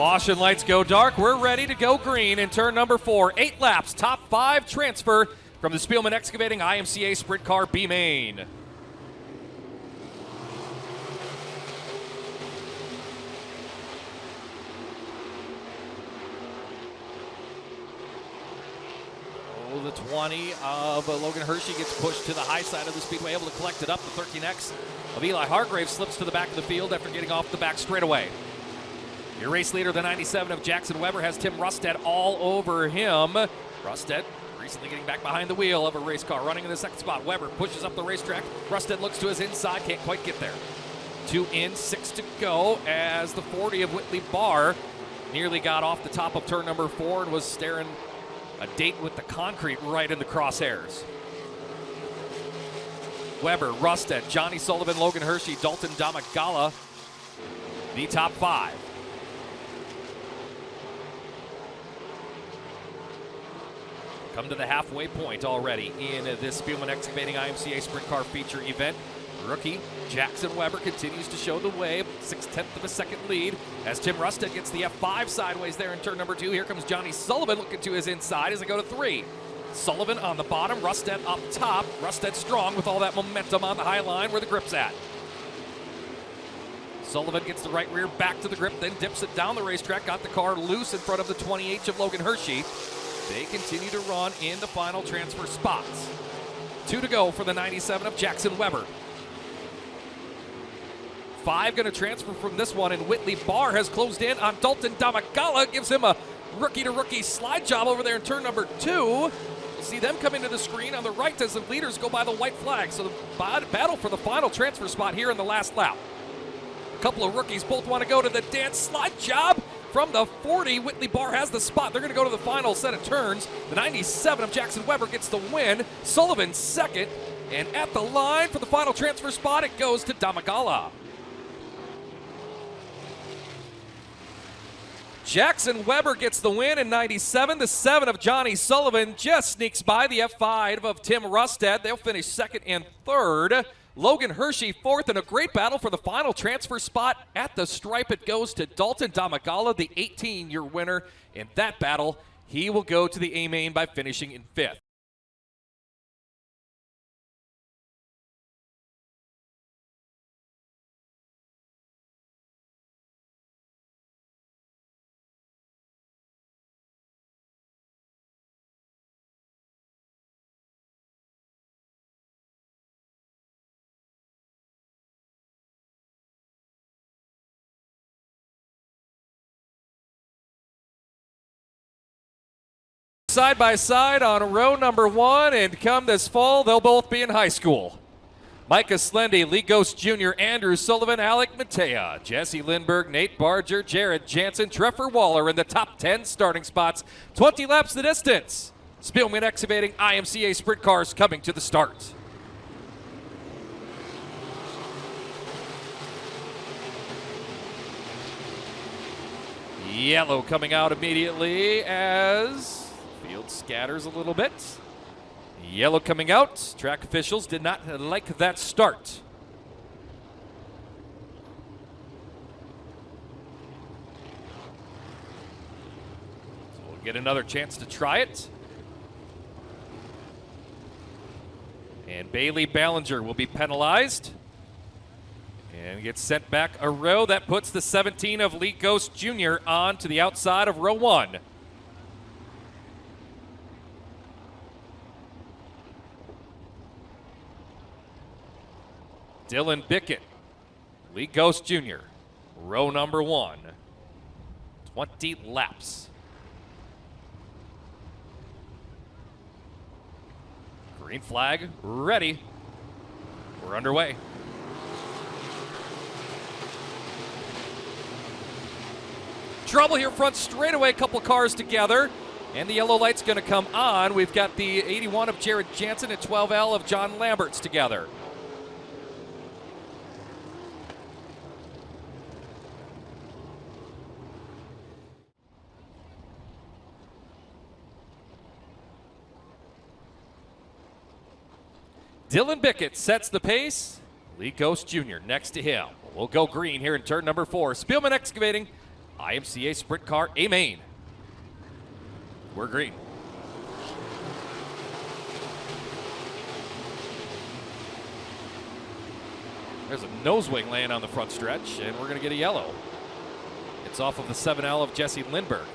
Caution lights go dark. We're ready to go green in turn number 4. 8 laps, top 5 transfer from the Spielman Excavating IMCA Sprint Car B main. The 20 of Logan Hershey gets pushed to the high side of the speedway, able to collect it up. The 13X of Eli Hargrave slips to the back of the field after getting off the back straightaway. Your race leader, the 97 of Jackson Weber, has Tim Rusted all over him. Rusted recently getting back behind the wheel of a race car, running in the second spot. Weber pushes up the racetrack. Rusted looks to his inside, can't quite get there. 2 in, 6 to go as the 40 of Whitley Barr nearly got off the top of turn number 4 and was staring a date with the concrete right in the crosshairs. Weber, Rusted, Johnny Sullivan, Logan Hershey, Dalton Damagala, the top 5. Come to the halfway point already in this Spielman Excavating IMCA Sprint Car feature event. Rookie Jackson Weber continues to show the way, 6/10 of a second lead as Tim Rusted gets the F5 sideways there in turn number 2. Here comes Johnny Sullivan looking to his inside as they go to 3. Sullivan on the bottom, Rusted up top. Rusted strong with all that momentum on the high line where the grip's at. Sullivan gets the right rear back to the grip, then dips it down the racetrack, got the car loose in front of the 20H of Logan Hershey. They continue to run in the final transfer spots. 2 to go for the 97 of Jackson Weber. 5 going to transfer from this one, and Whitley Barr has closed in on Dalton Damagala, gives him a rookie-to-rookie slide job over there in turn number 2. We'll see them come into the screen on the right as the leaders go by the white flag. So the battle for the final transfer spot here in the last lap. A couple of rookies both want to go to the dance slide job from the 40. Whitley Barr has the spot. They're going to go to the final set of turns. The 97 of Jackson Weber gets the win. Sullivan second, and at the line for the final transfer spot, it goes to Damagala. Jackson Weber gets the win in 97. The 7 of Johnny Sullivan just sneaks by the F5 of Tim Rusted. They'll finish second and third. Logan Hershey fourth, in a great battle for the final transfer spot. At the stripe, it goes to Dalton Damagala, the 18-year winner. In that battle, he will go to the A-main by finishing in 5th. Side by side on row number 1, and come this fall, they'll both be in high school. Micah Slendy, Lee Ghost Jr., Andrew Sullivan, Alec Matea, Jesse Lindbergh, Nate Barger, Jared Jansen, Trevor Waller in the top 10 starting spots. 20 laps the distance. Spielman Excavating IMCA Sprint Cars coming to the start. Yellow coming out immediately as field scatters a little bit. Yellow coming out. Track officials did not like that start. So we'll get another chance to try it. And Bailey Ballinger will be penalized and gets sent back a row. That puts the 17 of Lee Ghost Jr. on to the outside of row 1. Dylan Bickett, Lee Ghost Jr., row number 1. 20 laps. Green flag ready. We're underway. Trouble here front straightaway, a couple cars together, and the yellow light's going to come on. We've got the 81 of Jared Jansen and 12L of John Lamberts together. Dylan Bickett sets the pace. Lee Ghost Jr. next to him. We'll go green here in turn number 4. Spielman Excavating IMCA Sprint Car A main. We're green. There's a nose wing laying on the front stretch, and we're going to get a yellow. It's off of the 7L of Jesse Lindbergh.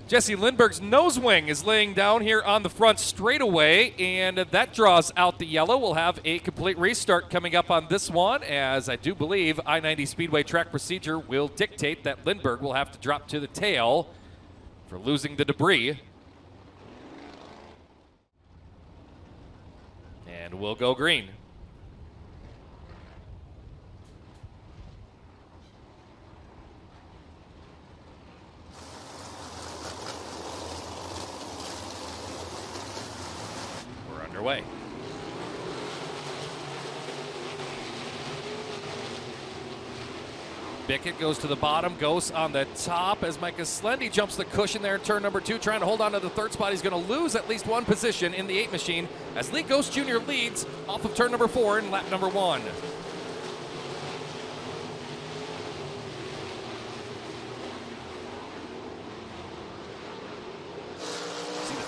Jesse Lindbergh's nose wing is laying down here on the front straightaway, and that draws out the yellow. We'll have a complete restart coming up on this one, as I do believe I-90 Speedway track procedure will dictate that Lindbergh will have to drop to the tail for losing the debris. And we'll go green. Underway. Bickett goes to the bottom, goes on the top as Micah Slendy jumps the cushion there in turn number 2, trying to hold on to the third spot. He's going to lose at least one position in the 8 machine as Lee Ghost Jr. leads off of turn number 4 in lap number 1.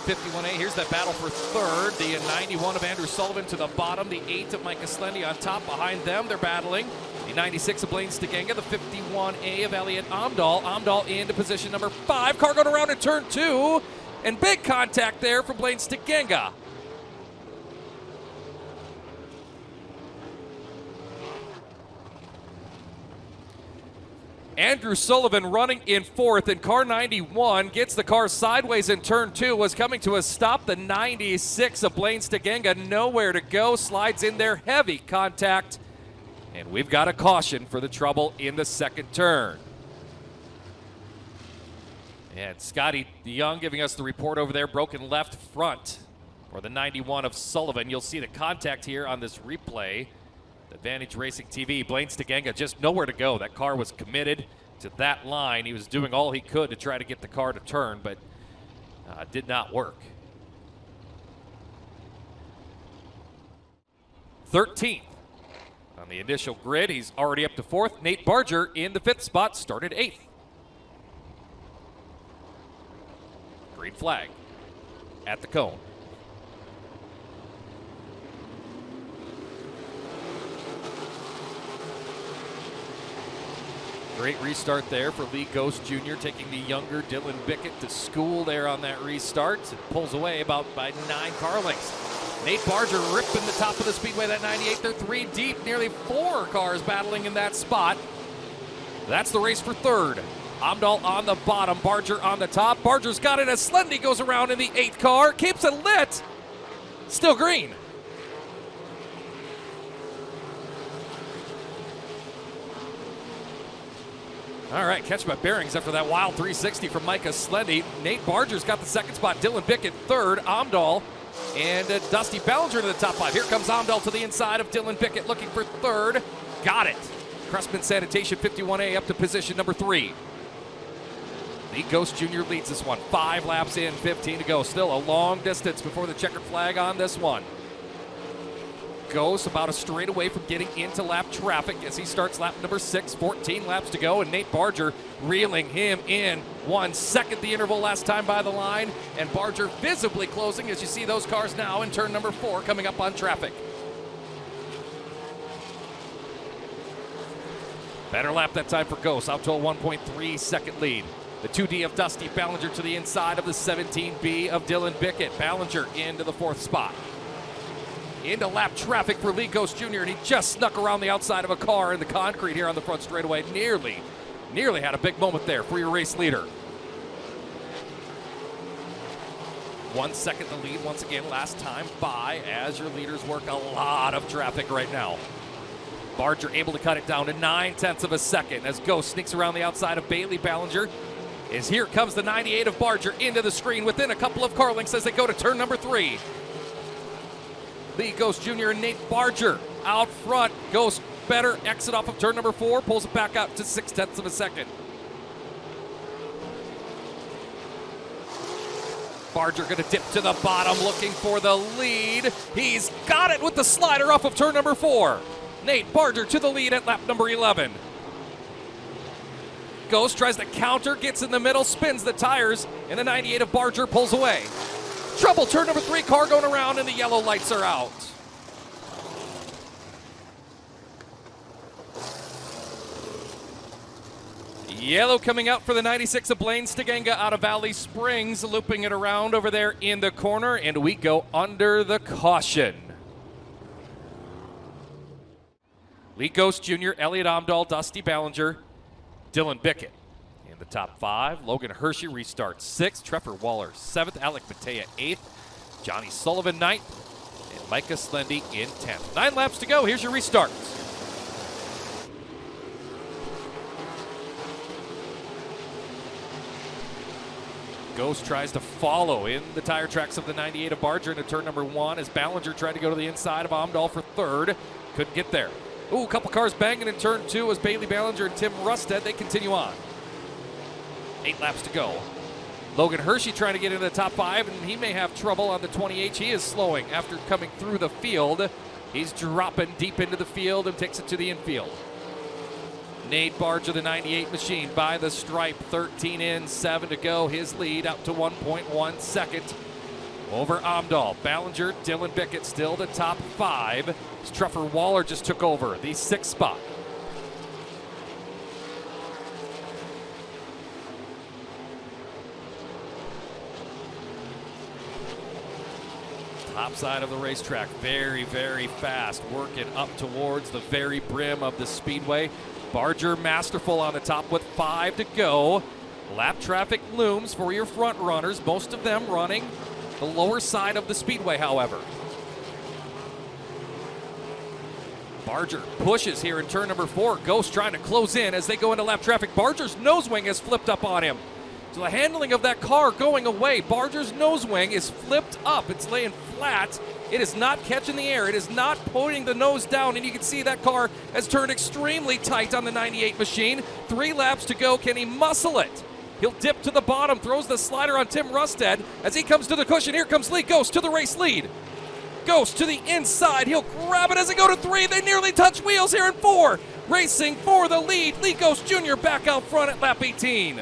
51A. Here's that battle for third. The 91 of Andrew Sullivan to the bottom. The 8 of Micah Slendy on top. Behind them, they're battling. The 96 of Blaine Stegenga. The 51A of Elliot Amdahl. Amdahl into position number 5. Car going around in turn 2. And big contact there from Blaine Stegenga. Andrew Sullivan running in 4th, and car 91 gets the car sideways in turn 2, was coming to a stop. The 96 of Blaine Stegenga, nowhere to go, slides in there, heavy contact, and we've got a caution for the trouble in the second turn. And Scotty Young giving us the report over there, broken left front for the 91 of Sullivan. You'll see the contact here on this replay. Advantage Racing TV. Blaine Stegenga just nowhere to go. That car was committed to that line. He was doing all he could to try to get the car to turn, but did not work. 13th on the initial grid. He's already up to 4th. Nate Barger in the 5th spot, started 8th. Green flag at the cone. Great restart there for Lee Ghost Jr., taking the younger Dylan Bickett to school there on that restart. It pulls away about by 9 car lengths. Nate Barger ripping the top of the speedway, that 98. They're 3 deep, nearly 4 cars battling in that spot. That's the race for third. Amdahl on the bottom, Barger on the top. Barger's got it as Slendy goes around in the 8th car, keeps it lit. Still green. All right, catch my bearings after that wild 360 from Micah Slendy. Nate Barger's got the 2nd spot. Dylan Bickett 3rd. Amdahl and Dusty Ballinger to the top 5. Here comes Amdahl to the inside of Dylan Bickett looking for 3rd. Got it. Cressman Sanitation 51A up to position number 3. Lee Ghost Jr. leads this one. 5 laps in, 15 to go. Still a long distance before the checkered flag on this one. Goes about a straight away from getting into lap traffic as he starts lap number 6, 14 laps to go, and Nate Barger reeling him in 1 second. The interval last time by the line, and Barger visibly closing as you see those cars now in turn number 4 coming up on traffic. Better lap that time for Ghost, out to a 1.3 second lead. The 2D of Dusty Ballinger to the inside of the 17B of Dylan Bickett. Ballinger into the 4th spot. Into lap traffic for Lee Ghost Jr., and he just snuck around the outside of a car in the concrete here on the front straightaway. Nearly had a big moment there for your race leader. 1 second the lead once again last time by as your leaders work a lot of traffic right now. Barger able to cut it down to 9/10 of a second as Ghost sneaks around the outside of Bailey Ballinger. As here comes the 98 of Barger into the screen within a couple of car lengths as they go to turn number 3. Lee Ghost Jr. and Nate Barger out front. Ghost better exit off of turn number 4, pulls it back out to 6/10 of a second. Barger going to dip to the bottom, looking for the lead. He's got it with the slider off of turn number 4. Nate Barger to the lead at lap number 11. Ghost tries to counter, gets in the middle, spins the tires, and the 98 of Barger pulls away. Trouble, turn number 3, car going around, and the yellow lights are out. Yellow coming out for the 96 of Blaine Stiganga out of Valley Springs, looping it around over there in the corner, and we go under the caution. Lee Ghost Jr., Elliott Omdahl, Dusty Ballinger, Dylan Bickett in the top 5. Logan Hershey restarts 6th. Trevor Waller 7th. Alec Matea 8th. Johnny Sullivan 9th. And Micah Slendy in 10th. 9 laps to go. Here's your restarts. Ghost tries to follow in the tire tracks of the 98 of Barger into turn number 1 as Ballinger tried to go to the inside of Omdahl for 3rd. Couldn't get there. Ooh, a couple cars banging in turn 2 as Bailey Ballinger and Tim Rusted, they continue on. 8 laps to go. Logan Hershey trying to get into the top 5, and he may have trouble on the 20H. He is slowing after coming through the field. He's dropping deep into the field and takes it to the infield. Nate Barger, the 98 machine, by the stripe, 13 in, 7 to go. His lead out to 1.1 second over Omdahl. Ballinger, Dylan Bickett still the top 5. Trevor Waller just took over the 6th spot. Top side of the racetrack, very, very fast, working up towards the very brim of the speedway. Barger masterful on the top with 5 to go. Lap traffic looms for your front runners, most of them running the lower side of the speedway, however. Barger pushes here in turn number 4. Ghost trying to close in as they go into lap traffic. Barger's nose wing has flipped up on him. So the handling of that car going away. Barger's nose wing is flipped up. It's laying flat. It is not catching the air. It is not putting the nose down, and you can see that car has turned extremely tight on the 98 machine. 3 laps to go. Can he muscle it? He'll dip to the bottom, throws the slider on Tim Rusted. As he comes to the cushion, here comes Lee Ghost to the race lead. Ghost to the inside. He'll grab it as they go to 3. They nearly touch wheels here in 4. Racing for the lead. Lee Ghost Jr. back out front at lap 18.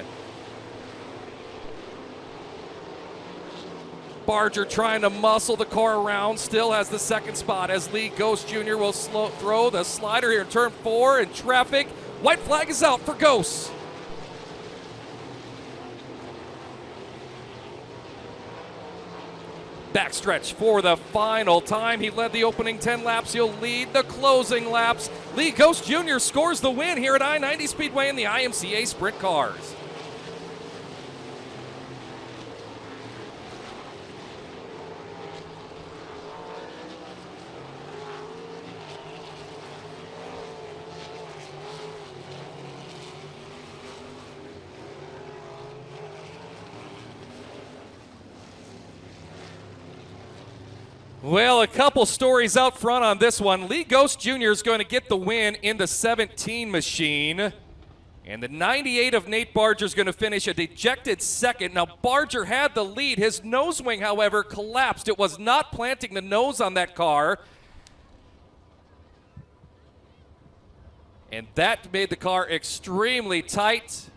Barger trying to muscle the car around, still has the 2nd spot as Lee Ghost Jr. will throw the slider here in turn 4 in traffic. White flag is out for Ghost. Backstretch for the final time. He led the opening 10 laps. He'll lead the closing laps. Lee Ghost Jr. scores the win here at I-90 Speedway in the IMCA Sprint Cars. Well, a couple stories out front on this one. Lee Ghost Jr. is going to get the win in the 17 machine. And the 98 of Nate Barger is going to finish a dejected 2nd. Now, Barger had the lead. His nose wing, however, collapsed. It was not planting the nose on that car. And that made the car extremely tight.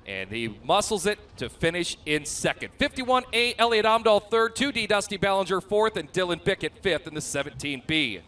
And he muscles it to finish in 2nd. 51A, Elliott Omdahl 3rd, 2D, Dusty Ballinger 4th, and Dylan Bickett 5th in the 17B.